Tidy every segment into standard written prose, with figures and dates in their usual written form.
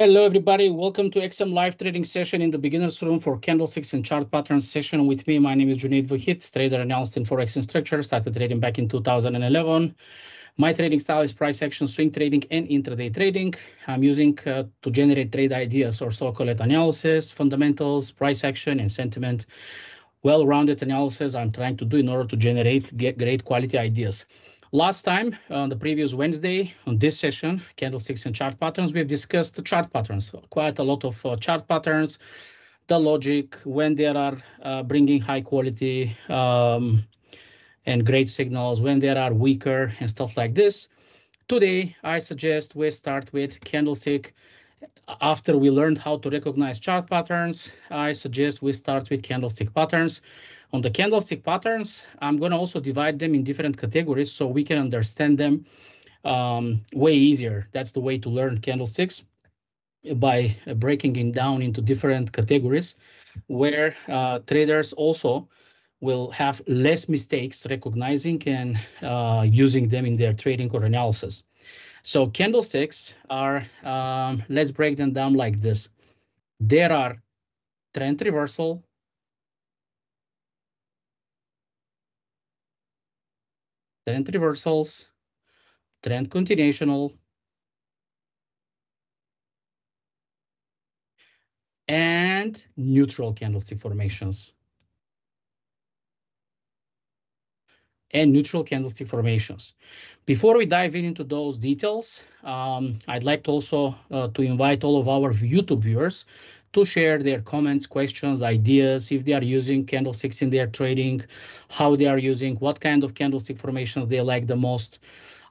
Hello, everybody. Welcome to XM live trading session in the beginner's room for candlesticks and chart patterns session with me. My name is Junaid Vahid, trader analyst in Forex instructor. Started trading back in 2011. My trading style is price action, swing trading, and intraday trading. I'm using to generate trade ideas or so-called analysis, fundamentals, price action, and sentiment. Well-rounded analysis I'm trying to do in order to generate great quality ideas. Last time, on the previous Wednesday, on this session, candlesticks and chart patterns, we've discussed the chart patterns, quite a lot of chart patterns, the logic, when they are bringing high quality and great signals, when they are weaker and stuff like this. Today, I suggest we start with candlestick. After we learned how to recognize chart patterns, I suggest we start with candlestick patterns. On the candlestick patterns, I'm going to also divide them in different categories so we can understand them way easier. That's the way to learn candlesticks, by breaking it down into different categories where traders also will have less mistakes recognizing and using them in their trading or analysis. So candlesticks are, let's break them down like this. There are trend reversal, trend reversals, trend continuational, and neutral candlestick formations. Before we dive into those details, I'd like to also to invite all of our YouTube viewers to share their comments, questions, ideas, if they are using candlesticks in their trading, how they are using, what kind of candlestick formations they like the most.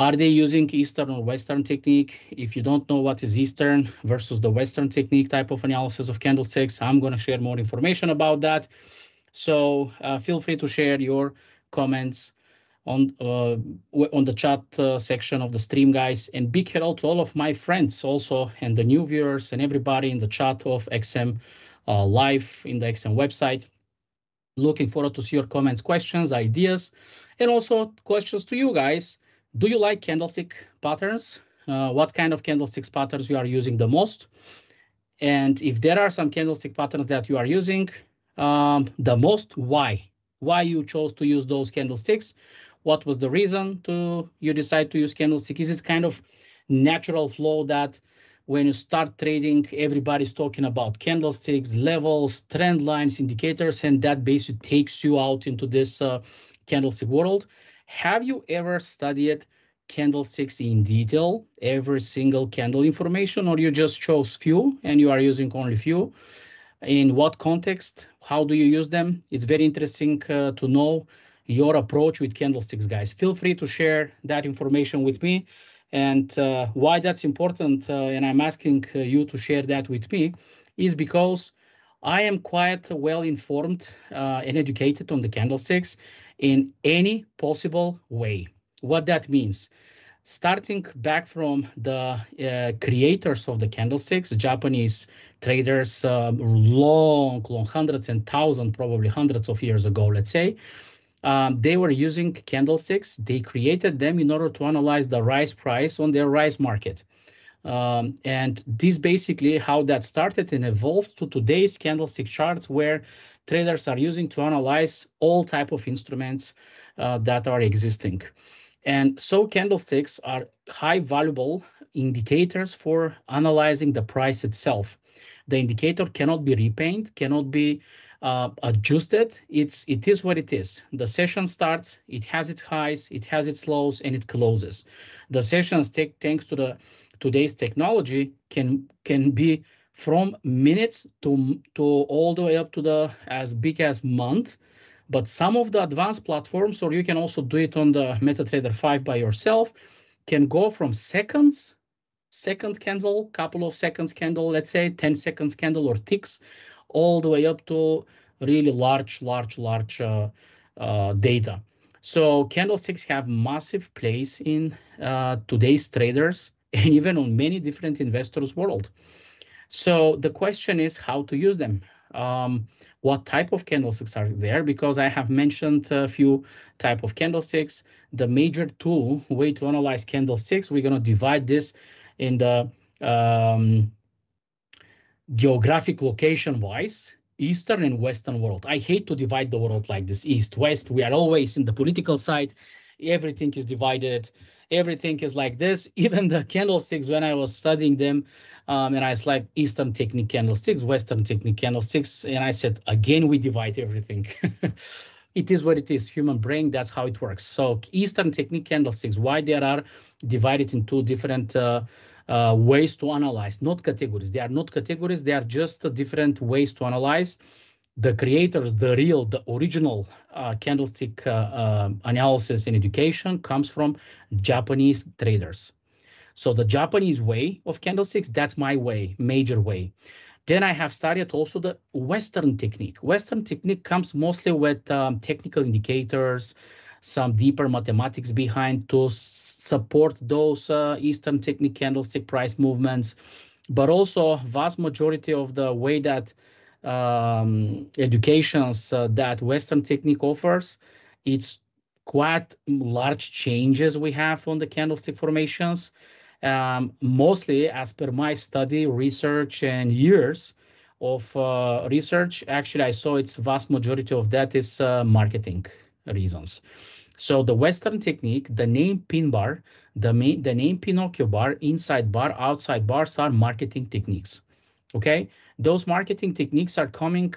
Are they using Eastern or Western technique? If you don't know what is Eastern versus the Western technique type of analysis of candlesticks, I'm going to share more information about that. So feel free to share your comments on the chat section of the stream, guys. And big hello to all of my friends also, and the new viewers and everybody in the chat of XM Live in the XM website. Looking forward to see your comments, questions, ideas, and also questions to you guys. Do you like candlestick patterns? What kind of candlesticks patterns you are using the most? And if there are some candlestick patterns that you are using the most, why? Why you chose to use those candlesticks? What was the reason to you decide to use candlestick? Is it kind of natural flow that when you start trading, everybody's talking about candlesticks, levels, trend lines, indicators, and that basically takes you out into this candlestick world? Have you ever studied candlesticks in detail, every single candle information, or you just chose few and you are using only few? In what context? How do you use them? It's very interesting to know your approach with candlesticks, guys. Feel free to share that information with me. And why that's important, and I'm asking you to share that with me, is because I am quite well informed and educated on the candlesticks in any possible way. What that means, starting back from the creators of the candlesticks, Japanese traders, long, hundreds and thousands, probably hundreds of years ago, let's say, they were using candlesticks. They created them in order to analyze the rice price on their rice market. And this basically how that started and evolved to today's candlestick charts, where traders are using to analyze all type of instruments that are existing. And so candlesticks are high valuable indicators for analyzing the price itself. The indicator cannot be repainted, cannot be adjusted. It is what it is. The session starts, it has its highs, it has its lows, and it closes. The sessions, thanks to the today's technology, can be from minutes to all the way up to the as big as month. But some of the advanced platforms, or you can also do it on the MetaTrader 5 by yourself, can go from seconds, second candle, couple of seconds candle, let's say 10 seconds candle or ticks, all the way up to really large data. So candlesticks have massive place in today's traders and even on many different investors' world. So the question is how to use them. What type of candlesticks are there? Because I have mentioned a few type of candlesticks. The major way to analyze candlesticks, we're going to divide this in the geographic location wise, Eastern and Western world. I hate to divide the world like this, East, West. We are always in the political side. Everything is divided. Everything is like this. Even the candlesticks, when I was studying them, and I was like Eastern technique candlesticks, Western technique candlesticks, and I said, again, we divide everything. It is what it is. Human brain, that's how it works. So Eastern technique candlesticks, why there are divided into different ways to analyze, not categories. They are not categories. They are just different ways to analyze. The creators, the real, the original candlestick analysis and education comes from Japanese traders. So the Japanese way of candlesticks, that's my way, major way. Then I have studied also the Western technique. Western technique comes mostly with technical indicators, some deeper mathematics behind to support those Eastern technique candlestick price movements, but also vast majority of the way that educations that Western technique offers, it's quite large changes we have on the candlestick formations. Mostly as per my study, research, and years of research, actually, I saw its vast majority of that is marketing reasons. So the Western technique, the name pin bar, the name Pinocchio bar, inside bar, outside bars are marketing techniques. Okay, those marketing techniques are coming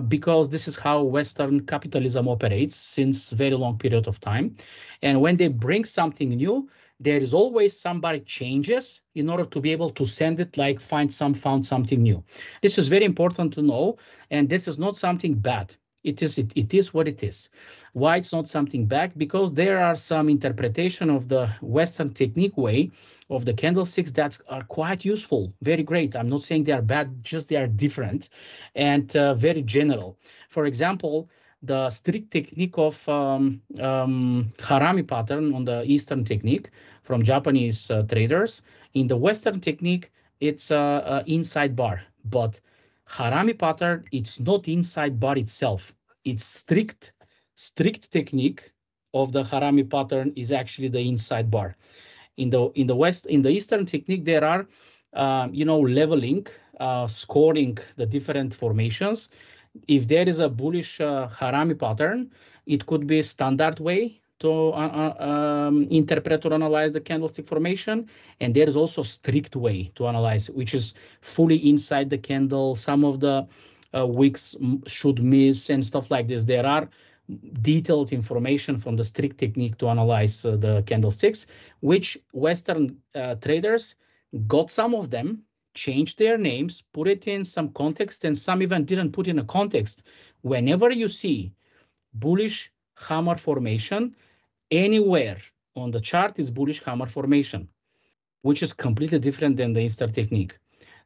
because this is how Western capitalism operates since very long period of time. And when they bring something new, there is always somebody changes in order to be able to send it like found something new. This is very important to know, and this is not something bad. It is what it is. Why it's not something bad? Because there are some interpretation of the Western technique way of the candlesticks that are quite useful, very great. I'm not saying they are bad, just they are different and very general. For example, the strict technique of harami pattern on the Eastern technique from Japanese traders. In the Western technique, it's inside bar, but harami pattern, it's not inside bar itself. It's strict technique of the harami pattern is actually the inside bar. In the Eastern technique, there are leveling, scoring the different formations. If there is a bullish harami pattern, it could be a standard way to interpret or analyze the candlestick formation. And there is also strict way to analyze, which is fully inside the candle. Some of the wicks should miss and stuff like this. There are detailed information from the strict technique to analyze the candlesticks, which Western traders got some of them, changed their names, put it in some context, and some even didn't put in a context. Whenever you see bullish hammer formation, anywhere on the chart is bullish hammer formation, which is completely different than the Eastern technique.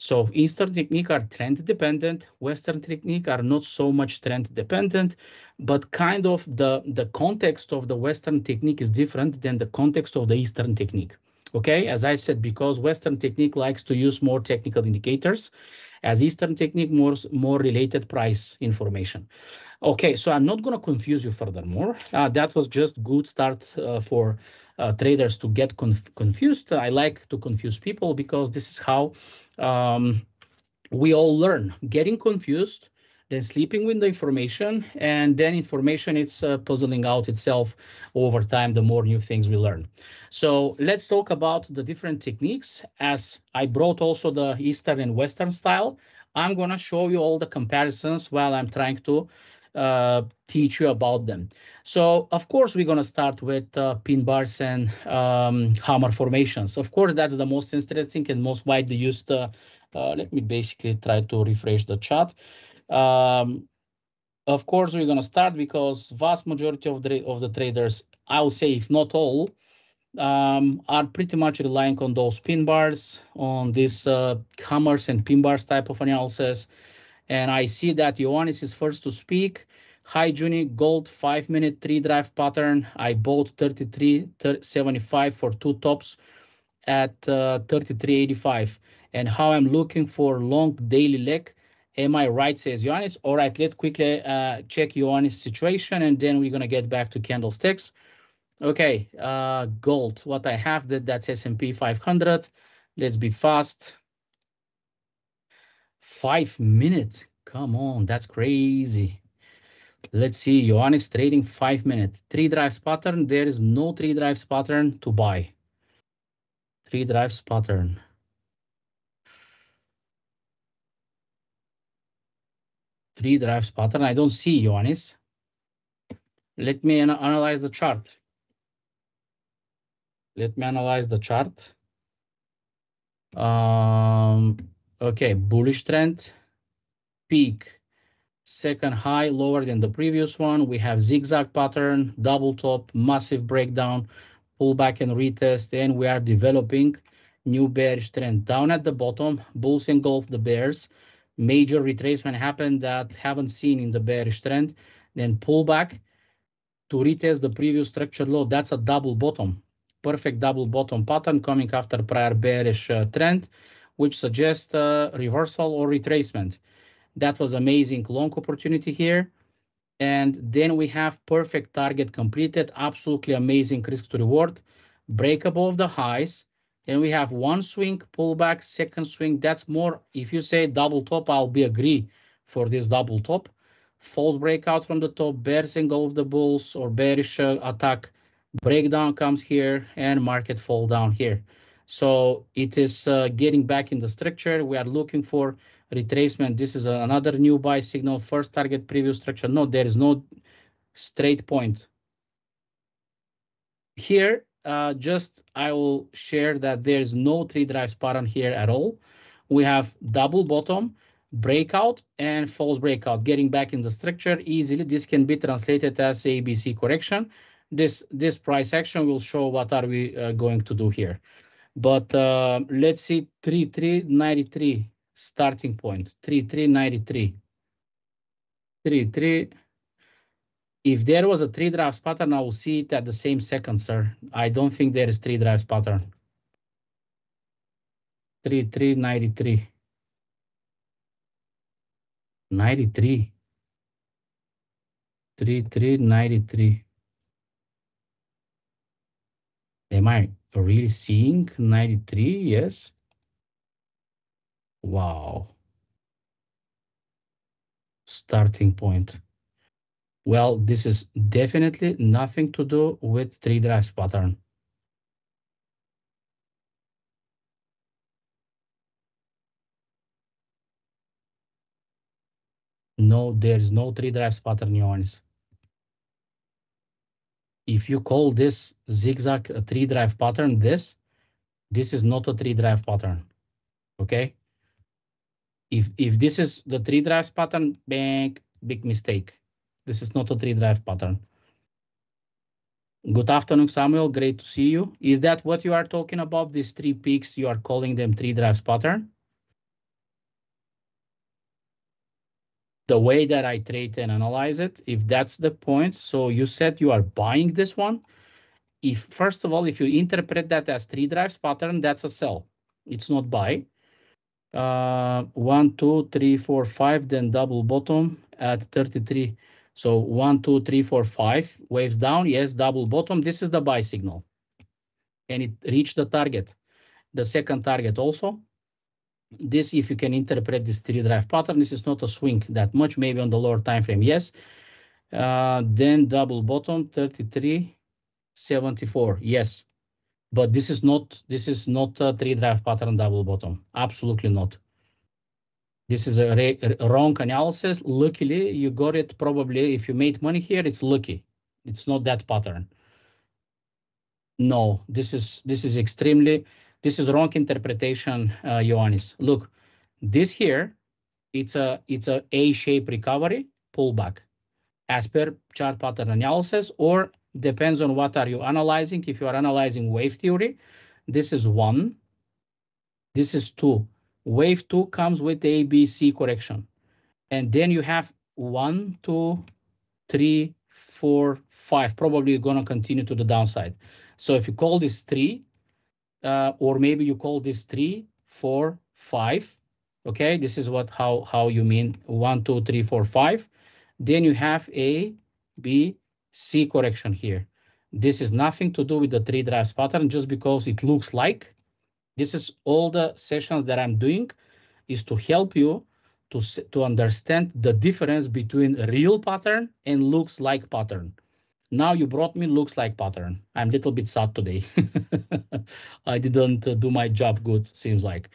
So Eastern technique are trend dependent, Western technique are not so much trend dependent, but kind of the context of the Western technique is different than the context of the Eastern technique. Okay, as I said, because Western technique likes to use more technical indicators, as Eastern technique more related price information. Okay, so I'm not going to confuse you furthermore. That was just good start for traders to get confused. I like to confuse people because this is how we all learn. Getting confused, then sleeping with the information, and then information is puzzling out itself over time, the more new things we learn. So let's talk about the different techniques. As I brought also the Eastern and Western style, I'm going to show you all the comparisons while I'm trying to teach you about them. So of course, we're going to start with pin bars and hammer formations. Of course, that's the most interesting and most widely used. Let me basically try to refresh the chat. Of course, we're going to start because vast majority of the traders, I'll say if not all, are pretty much relying on those pin bars, on these hammers and pin bars type of analysis. And I see that Ioannis is first to speak. Hi, Juni, gold 5-minute 3-drive pattern. I bought 33.75 for two tops at 33.85. And how I'm looking for long daily leg. Am I right, says Ioannis. All right, let's quickly check Ioannis' situation, and then we're going to get back to candlesticks. Okay, gold, what I have, that's S&P 500. Let's be fast. 5 minutes. Come on, that's crazy. Let's see, Ioannis trading 5 minutes. 3 drives pattern. There is no 3 drives pattern to buy. 3 drives pattern. 3 drives pattern. I don't see Ioannis. Let me analyze the chart. Let me analyze the chart. Okay, bullish trend, peak, second high lower than the previous one. We have zigzag pattern, double top, massive breakdown, pullback and retest, and we are developing new bearish trend. Down at the bottom, bulls engulf the bears. Major retracement happened that haven't seen in the bearish trend. Then pullback to retest the previous structure low. That's a double bottom. Perfect double bottom pattern coming after prior bearish trend, which suggests reversal or retracement. That was amazing long opportunity here. And then we have perfect target completed, absolutely amazing risk to reward, break above the highs. And we have one swing, pullback, second swing. That's more, if you say double top, I'll be agree for this double top. False breakout from the top, bears engulf the bulls or bearish attack. Breakdown comes here and market fall down here. So it is getting back in the structure. We are looking for retracement. This is another new buy signal. First target, previous structure. No, there is no straight point. Here, just I will share that there is no 3 drives pattern here at all. We have double bottom, breakout, and false breakout. Getting back in the structure easily. This can be translated as ABC correction. This price action will show what are we going to do here. But let's see 3393 starting point. 3393. 33. If there was a 3 drives pattern, I will see it at the same second, sir. I don't think there is 3 drives pattern. 3393. 93. 3393. Am I really seeing 93? Yes. Wow. Starting point. Well, this is definitely nothing to do with 3 drives pattern. No, there's no 3 drives pattern, Ioannis. If you call this zigzag a 3 drive pattern, this is not a 3 drive pattern. Okay? If this is the 3 drives pattern, big mistake. This is not a 3 drive pattern. Good afternoon, Samuel. Great to see you. Is that what you are talking about? These 3 peaks, you are calling them 3 drives pattern? The way that I trade and analyze it, if that's the point. So you said you are buying this one. If first of all, if you interpret that as 3 drives pattern, that's a sell. It's not buy. 1, 2, 3, 4, 5, then double bottom at 33. So 1, 2, 3, 4, 5 waves down. Yes, double bottom. This is the buy signal. And it reached the target. The second target also. This, if you can interpret this 3 drive pattern, this is not a swing that much, maybe on the lower time frame, yes. Then double bottom, 33, 74, yes. But this is not a 3 drive pattern double bottom. Absolutely not. This is a wrong analysis. Luckily, you got it probably. If you made money here, it's lucky. It's not that pattern. No, this is extremely, this is wrong interpretation, Ioannis. Look, this here, it's a A-shape recovery pullback as per chart pattern analysis, or depends on what are you analyzing. If you are analyzing wave theory, this is 1, this is 2. Wave 2 comes with ABC correction. And then you have 1, 2, 3, 4, 5. Probably you're going to continue to the downside. So if you call this 3, or maybe you call this 3, 4, 5. Okay, this is what how you mean 1, 2, 3, 4, 5. Then you have A, B, C correction here. This is nothing to do with the 3 drives pattern, just because it looks like. This is all the sessions that I'm doing is to help you to understand the difference between a real pattern and looks like pattern. Now you brought me looks like pattern. I'm a little bit sad today. I didn't do my job good, seems like.